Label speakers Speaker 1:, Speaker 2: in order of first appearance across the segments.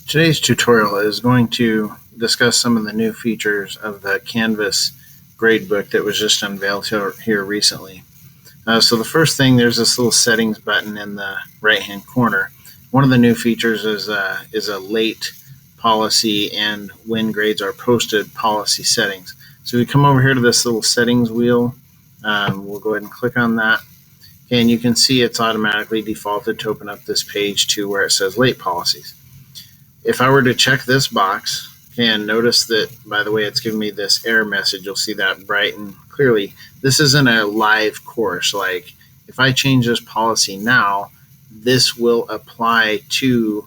Speaker 1: Today's tutorial is going to discuss some of the new features of the Canvas gradebook that was just unveiled here recently. So the first thing, there's this little settings button in the right-hand corner. One of the new features is a late policy and when grades are posted policy settings. So we come over here to this little settings wheel. We'll go ahead and click on that. And you can see it's automatically defaulted to open up this page to where it says late policies. If I were to check this box, and notice that, by the way, it's giving me this error message. You'll see that bright and clearly. This isn't a live course. Like, if I change this policy now, this will apply to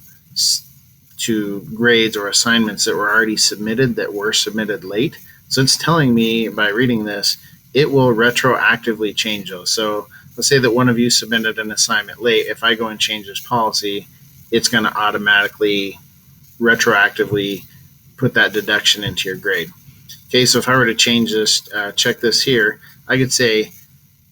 Speaker 1: grades or assignments that were already submitted that were submitted late. So it's telling me by reading this, it will retroactively change those. So let's say that one of you submitted an assignment late. If I go and change this policy, it's going to automatically retroactively put that deduction into your grade. Okay, so if I were to change this, check this here, I could say,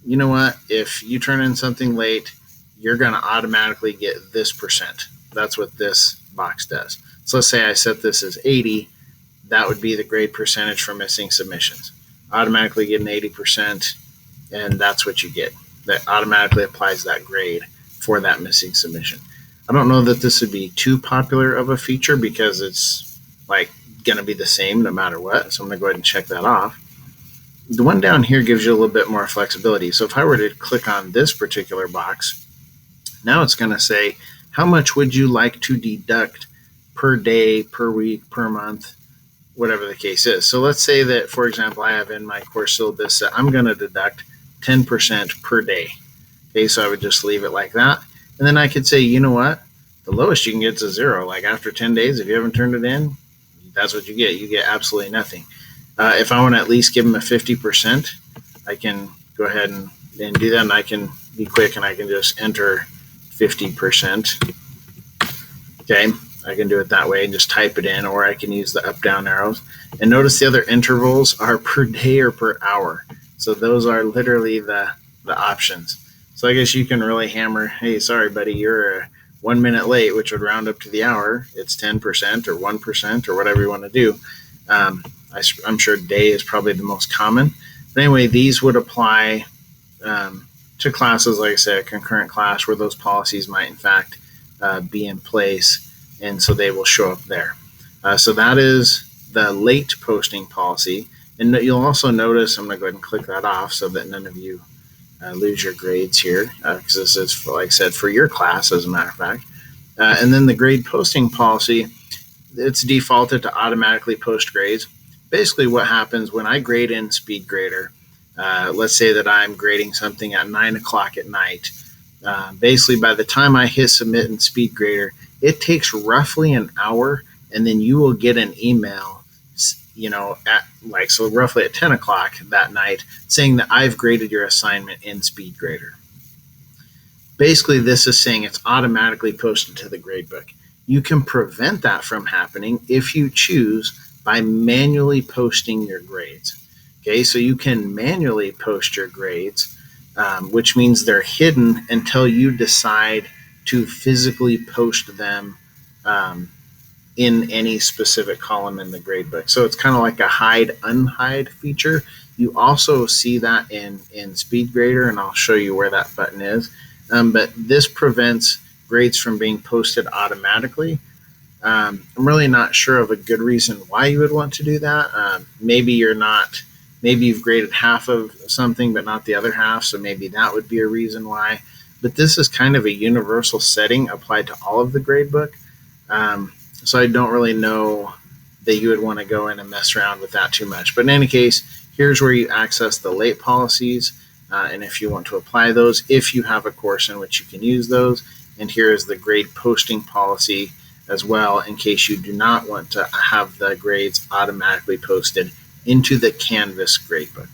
Speaker 1: you know what, if you turn in something late, you're going to automatically get this percent. That's what this box does. So let's say I set this as 80, that would be the grade percentage for missing submissions. Automatically get an 80%, and that's what you get. That automatically applies that grade for that missing submission. I don't know that this would be too popular of a feature because it's like going to be the same no matter what. So I'm going to go ahead and check that off. The one down here gives you a little bit more flexibility. So if I were to click on this particular box, now it's going to say, how much would you like to deduct per day, per week, per month, whatever the case is. So let's say that, for example, I have in my course syllabus that I'm going to deduct 10% per day. Okay, so I would just leave it like that. And then I could say, you know what? The lowest you can get is a 0. Like after 10 days, if you haven't turned it in, that's what you get. You get absolutely nothing. If I want to at least give them a 50%, I can go ahead and do that. And I can be quick and I can just enter 50%. Okay, I can do it that way and just type it in, or I can use the up-down arrows. And notice the other intervals are per day or per hour. So those are literally the options. So I guess you can really hammer, hey, sorry, buddy, you're 1 minute late, which would round up to the hour. It's 10% or 1% or whatever you want to do. I'm sure day is probably the most common. But anyway, these would apply to classes, like I said, a concurrent class where those policies might, in fact, be in place. And so they will show up there. So that is the late posting policy. And you'll also notice, I'm going to go ahead and click that off so that none of you lose your grades here, because this is, like I said, for your class, as a matter of fact. And then the grade posting policy, it's defaulted to automatically post grades. Basically what happens when I grade in SpeedGrader, let's say that I'm grading something at 9 o'clock at night. Basically, by the time I hit submit in SpeedGrader, it takes roughly an hour, and then you will get an email, so roughly at 10 o'clock that night, saying that I've graded your assignment in SpeedGrader. Basically, this is saying it's automatically posted to the gradebook. You can prevent that from happening if you choose by manually posting your grades. Okay, so you can manually post your grades, which means they're hidden until you decide to physically post them in any specific column in the gradebook. So it's kind of like a hide-unhide feature. You also see that in SpeedGrader, and I'll show you where that button is. But this prevents grades from being posted automatically. I'm really not sure of a good reason why you would want to do that. Maybe you've graded half of something but not the other half, so maybe that would be a reason why. But this is kind of a universal setting applied to all of the gradebook. So I don't really know that you would want to go in and mess around with that too much. But in any case, here's where you access the late policies. And if you want to apply those, if you have a course in which you can use those. And here is the grade posting policy as well, in case you do not want to have the grades automatically posted into the Canvas gradebook.